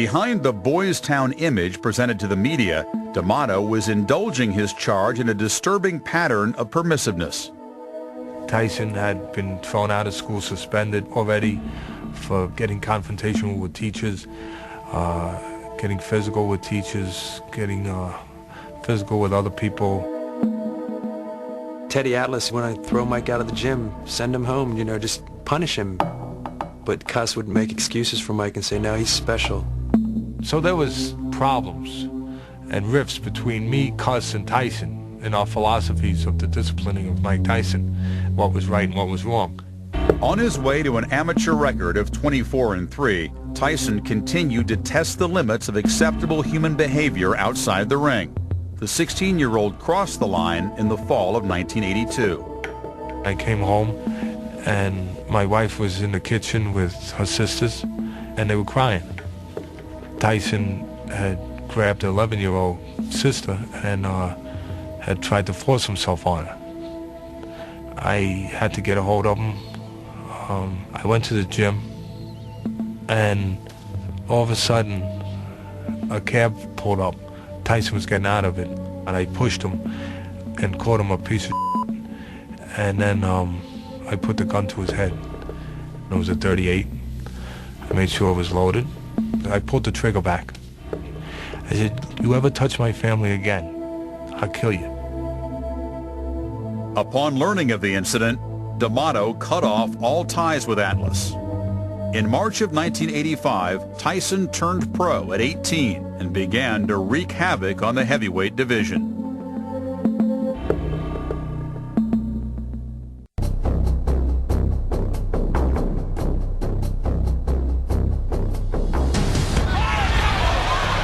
Behind the Boys Town image presented to the media, D'Amato was indulging his charge in a disturbing pattern of permissiveness. Tyson had been thrown out of school, suspended already for getting confrontational with teachers, getting physical with teachers, getting physical with other people. Teddy Atlas, when I throw Mike out of the gym, send him home, you know, just punish him. But Cuss would make excuses for Mike and say, no, he's special. So there was problems and rifts between me, Cuss, and Tyson in our philosophies of the disciplining of Mike Tyson, what was right and what was wrong. On his way to an amateur record of 24-3, Tyson continued to test the limits of acceptable human behavior outside the ring. The 16-year-old crossed the line in the fall of 1982. I came home and my wife was in the kitchen with her sisters and they were crying. Tyson had grabbed an 11-year-old sister and had tried to force himself on her. I had to get a hold of him. I went to the gym and all of a sudden a cab pulled up. Tyson was getting out of it and I pushed him and caught him a piece of shit. And then I put the gun to his head. It was a .38. I made sure it was loaded. I pulled the trigger back. I said, you ever touch my family again, I'll kill you. Upon learning of the incident, D'Amato cut off all ties with Atlas. In March of 1985, Tyson turned pro at 18 and began to wreak havoc on the heavyweight division.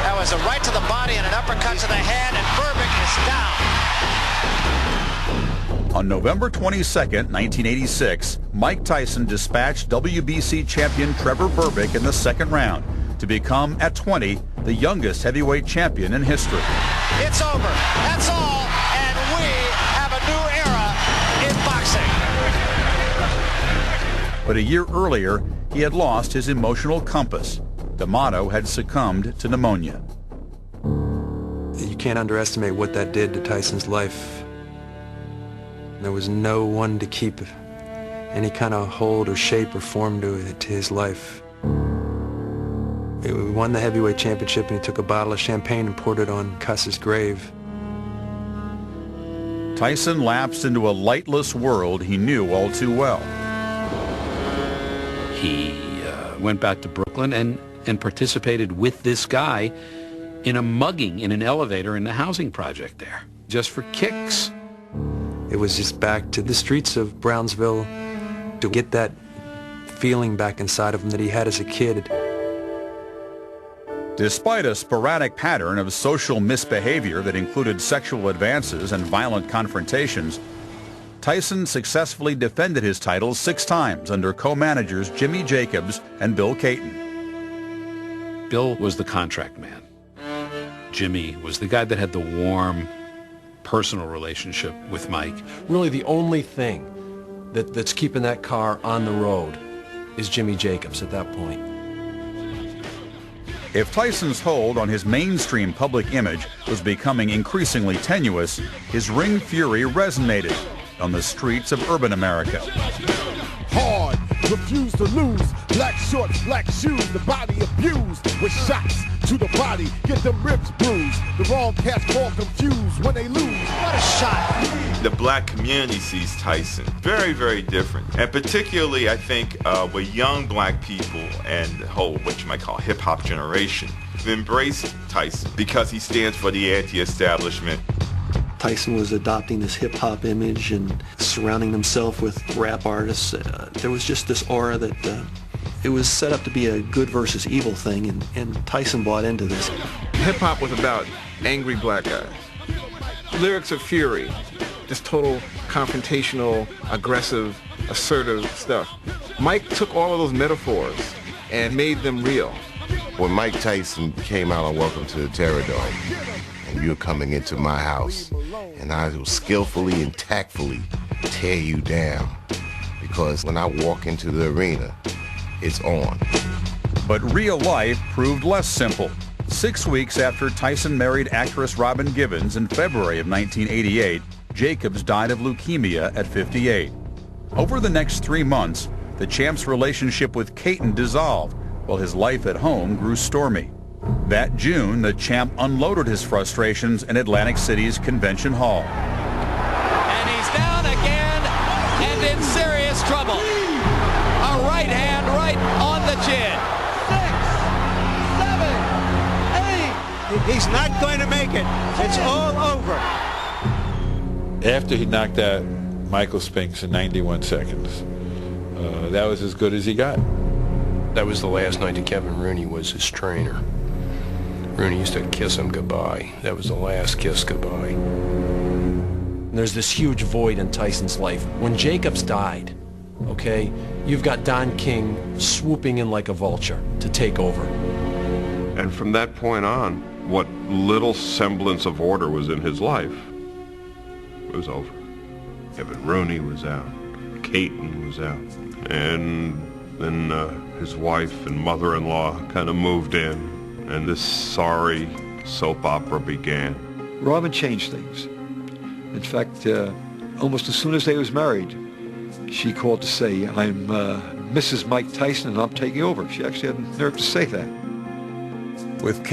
That was a right to the body and an uppercut to the head, and Burbick is down. On November 22, 1986, Mike Tyson dispatched WBC champion Trevor Burbick in the second round to become, at 20, the youngest heavyweight champion in history. It's over. That's all. And we have a new era in boxing. But a year earlier, he had lost his emotional compass. D'Amato had succumbed to pneumonia. You can't underestimate what that did to Tyson's life. There was no one to keep any kind of hold or shape or form to his life. We won the heavyweight championship and he took a bottle of champagne and poured it on Cuss's grave. Tyson lapsed into a lightless world he knew all too well. He went back to Brooklyn and participated with this guy in a mugging in an elevator in the housing project there, just for kicks. It was just back to the streets of Brownsville to get that feeling back inside of him that he had as a kid. Despite a sporadic pattern of social misbehavior that included sexual advances and violent confrontations, Tyson successfully defended his title 6 times under co-managers Jimmy Jacobs and Bill Caton. Bill was the contract man. Jimmy was the guy that had the warm, personal relationship with Mike. Really the only thing that's keeping that car on the road is Jimmy Jacobs at that point. If Tyson's hold on his mainstream public image was becoming increasingly tenuous, his ring fury resonated on the streets of urban America. Hard, refuse to lose, black shorts, black shoes, the body abused with shots to the body, get them ribs bruised. The wrong cats fall confused when they lose. What a shot. The black community sees Tyson very, very different. And particularly, I think, with young black people and the whole, what you might call hip-hop generation, have embraced Tyson because he stands for the anti-establishment. Tyson was adopting this hip-hop image and surrounding himself with rap artists. There was just this aura that it was set up to be a good versus evil thing, and Tyson bought into this. Hip-hop was about angry black guys. Lyrics of fury, just total confrontational, aggressive, assertive stuff. Mike took all of those metaphors and made them real. When Mike Tyson came out on Welcome to the Terror Dome, and you were coming into my house, and I will skillfully and tactfully tear you down, because when I walk into the arena, it's on. But real life proved less simple. 6 weeks after Tyson married actress Robin Givens in February of 1988, Jacobs died of leukemia at 58. Over the next 3 months, the champ's relationship with Caton dissolved, while his life at home grew stormy. That June, the champ unloaded his frustrations in Atlantic City's Convention Hall. And he's down again and in serious trouble. A right hand right on the chin. 6, 7, 8. He's not going to make it. It's all over. After he knocked out Michael Spinks in 91 seconds, that was as good as he got. That was the last night that Kevin Rooney was his trainer. Rooney used to kiss him goodbye. That was the last kiss goodbye. There's this huge void in Tyson's life. When Jacobs died, okay, you've got Don King swooping in like a vulture to take over. And from that point on, what little semblance of order was in his life was over. Kevin Rooney was out. Caton was out. And then his wife and mother-in-law kind of moved in. And this sorry soap opera began. Robin changed things. In fact, almost as soon as they was married, she called to say, I'm Mrs. Mike Tyson and I'm taking over. She actually had the nerve to say that. With